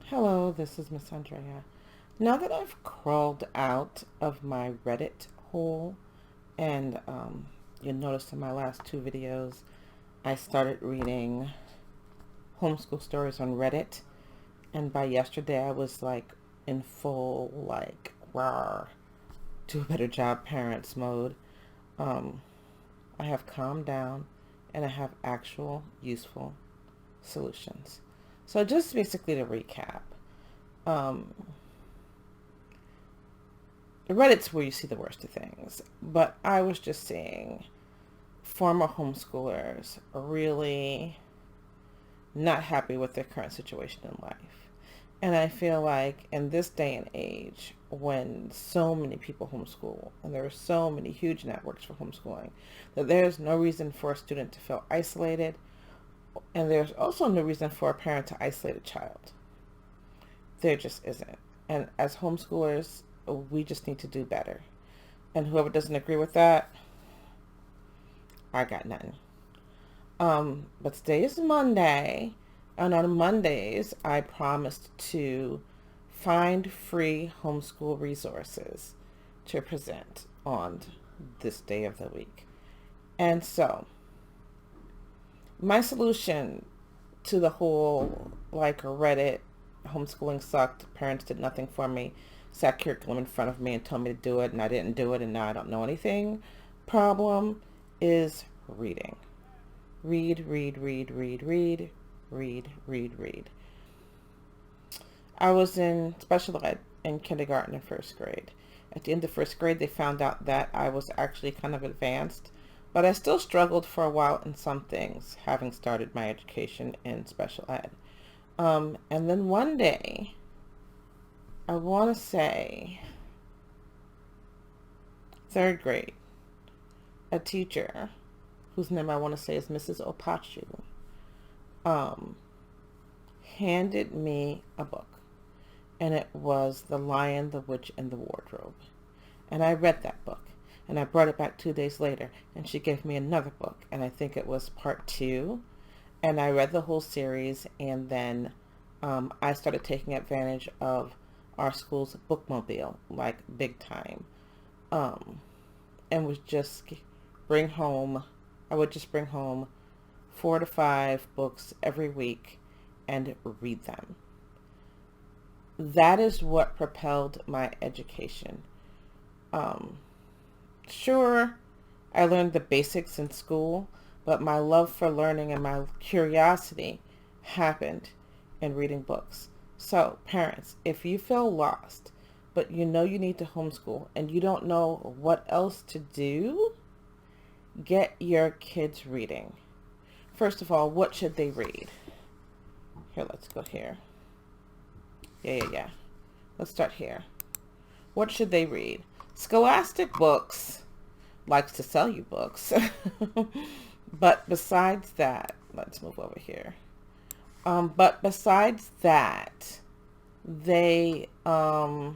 Hello, this is Miss Andrea. Now that I've crawled out of my Reddit hole, and you noticed in my last two videos, I started reading homeschool stories on Reddit, and by yesterday I was like in full like rawr, do a better job parents mode. Um, I have calmed down, and I have actual useful solutions. So just basically to recap. Um, Reddit's where you see the worst of things, but I was just seeing former homeschoolers really not happy with their current situation in life. And I feel like in this day and age, when so many people homeschool and there are so many huge networks for homeschooling, that there's no reason for a student to feel isolated, and there's also no reason for a parent to isolate a child. There just isn't. And as homeschoolers, we just need to do better. And whoever doesn't agree with that, I got nothing. But today is Monday, and on Mondays, I promised to find free homeschool resources to present on this day of the week. And so, my solution to the whole like Reddit homeschooling sucked, parents did nothing for me, sat curriculum in front of me and told me to do it, and I didn't do it, and now I don't know anything problem is reading. Read, read, read, read, read, read, read, read. I was in special ed in kindergarten and first grade. At the end of first grade, they found out that I was actually kind of advanced, but I still struggled for a while in some things, having started my education in special ed. And then one day, I want to say third grade, a teacher whose name I want to say is Mrs. Opachu, um, handed me a book, and it was The Lion, the Witch, and the Wardrobe. And I read that book, and I brought it back 2 days later, and she gave me another book, and I think it was part two, and I read the whole series, and then I started taking advantage of our school's bookmobile, like big time, and was just bring home, I would just bring home 4 to 5 books every week and read them. That is what propelled my education. Um, sure, I learned the basics in school, but my love for learning and my curiosity happened in reading books. So, parents, if you feel lost, but you know you need to homeschool and you don't know what else to do, get your kids reading. First of all, what should they read? Here, let's go here. Yeah. Let's start here. What should they read? Scholastic Books likes to sell you books. But besides that, let's move over here. But besides that, they kind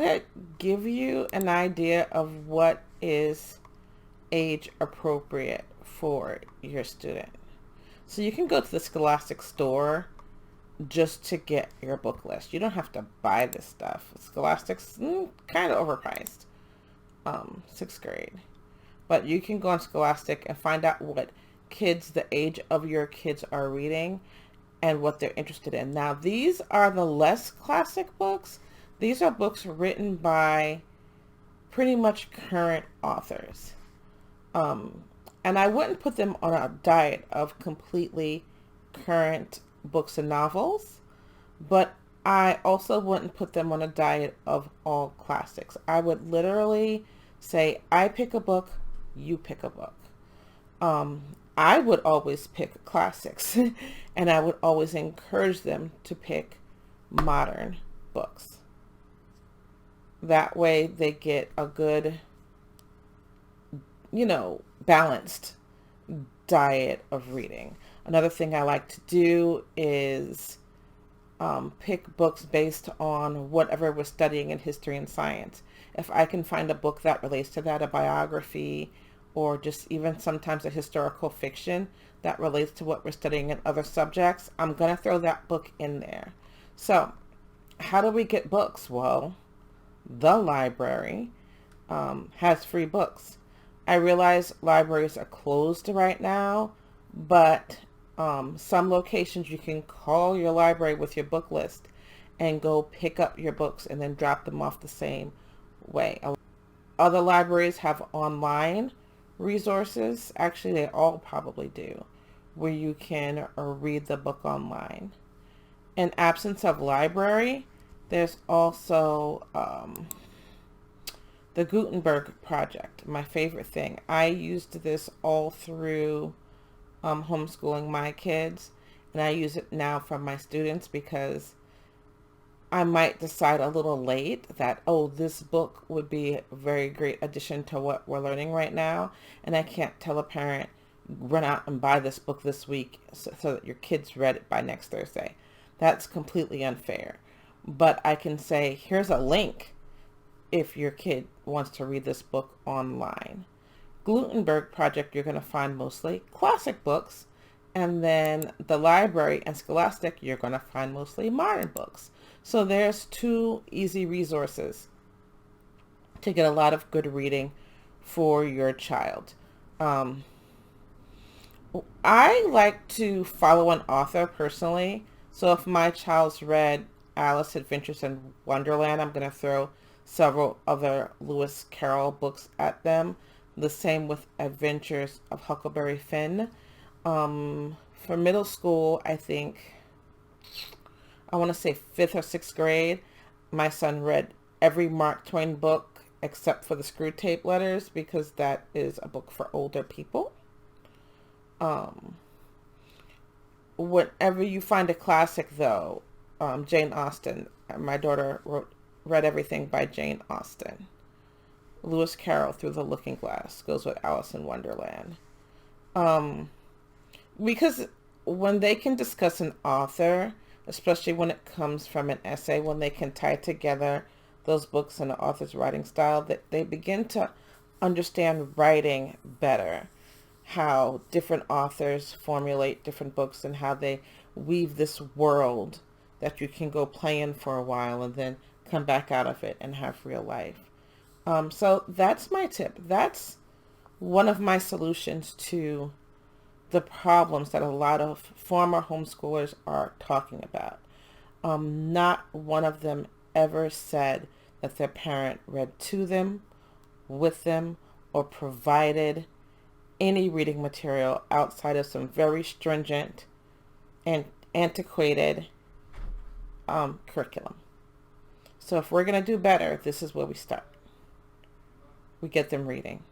of give you an idea of what is age appropriate for your student. So you can go to the Scholastic store just to get your book list. You don't have to buy this stuff. Scholastic's kind of overpriced. Sixth grade. But you can go on Scholastic and find out what kids the age of your kids are reading and what they're interested in. Now, these are the less classic books. These are books written by pretty much current authors. And I wouldn't put them on a diet of completely current books and novels, but I also wouldn't put them on a diet of all classics. I would literally say, I pick a book, you pick a book. I would always pick classics, and I would always encourage them to pick modern books. That way they get a good, balanced diet of reading. Another thing I like to do is pick books based on whatever we're studying in history and science. If I can find a book that relates to that, a biography or just even sometimes a historical fiction that relates to what we're studying in other subjects, I'm going to throw that book in there. So how do we get books? Well, the library has free books. I realize libraries are closed right now, but some locations you can call your library with your book list and go pick up your books and then drop them off the same way. Other libraries have online resources. Actually, they all probably do, where you can read the book online. In absence of library, there's also the Gutenberg project, my favorite thing. I used this all through homeschooling my kids, and I use it now for my students because I might decide a little late that, oh, this book would be a very great addition to what we're learning right now, and I can't tell a parent, run out and buy this book this week so that your kids read it by next Thursday. That's completely unfair. But I can say, here's a link if your kid wants to read this book online. Gutenberg project, you're going to find mostly classic books, and then the library and Scholastic, you're going to find mostly modern books. So there's two easy resources to get a lot of good reading for your child. I like to follow an author personally. So if my child's read Alice Adventures in Wonderland, I'm going to throw several other Lewis Carroll books at them. The same with Adventures of Huckleberry Finn. For middle school, I think, I want to say 5th or 6th grade, my son read every Mark Twain book except for the Screw Tape Letters, because that is a book for older people. Whenever you find a classic, though, Jane Austen, my daughter read everything by Jane Austen. Lewis Carroll, Through the Looking Glass, goes with Alice in Wonderland. Because when they can discuss an author, especially when it comes from an essay, when they can tie together those books and the author's writing style, that they begin to understand writing better, how different authors formulate different books and how they weave this world that you can go play in for a while and then come back out of it and have real life. So that's my tip. That's one of my solutions to the problems that a lot of former homeschoolers are talking about. Not one of them ever said that their parent read to them, with them, or provided any reading material outside of some very stringent and antiquated curriculum. So if we're going to do better, this is where we start. We get them reading.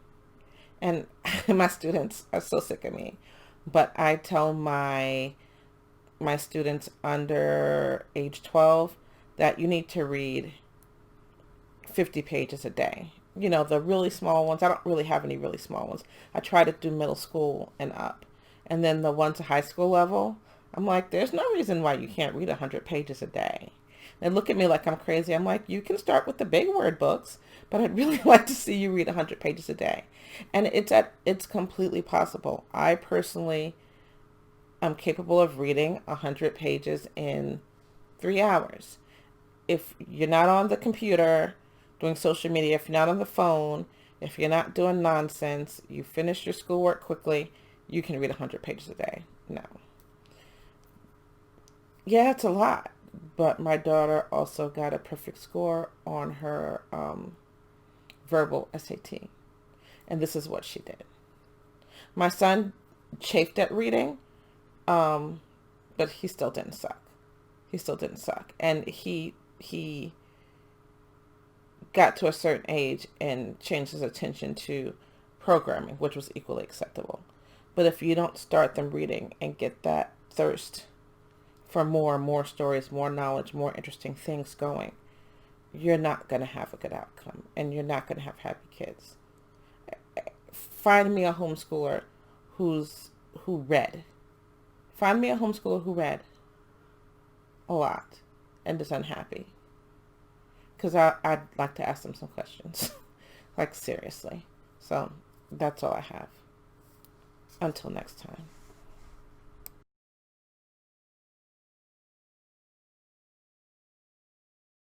And my students are so sick of me, but I tell my students under age 12 that you need to read 50 pages a day. You know, the really small ones, I don't really have any really small ones. I try to do middle school and up. And then the ones at high school level, I'm like, there's no reason why you can't read 100 pages a day. They look at me like I'm crazy. I'm like, you can start with the big word books, but I'd really like to see you read 100 pages a day. And it's completely possible. I personally am capable of reading 100 pages in 3 hours. If you're not on the computer doing social media, if you're not on the phone, if you're not doing nonsense, you finish your schoolwork quickly, you can read 100 pages a day. No. Yeah, it's a lot. But my daughter also got a perfect score on her verbal SAT. And this is what she did. My son chafed at reading, but he still didn't suck. He still didn't suck. And he got to a certain age and changed his attention to programming, which was equally acceptable. But if you don't start them reading and get that thirst for more and more stories, more knowledge, more interesting things going, you're not going to have a good outcome, and you're not going to have happy kids. Find me a homeschooler who read. Find me a homeschooler who read a lot and is unhappy. Because I'd like to ask them some questions. Like, seriously. So That's all I have. Until next time.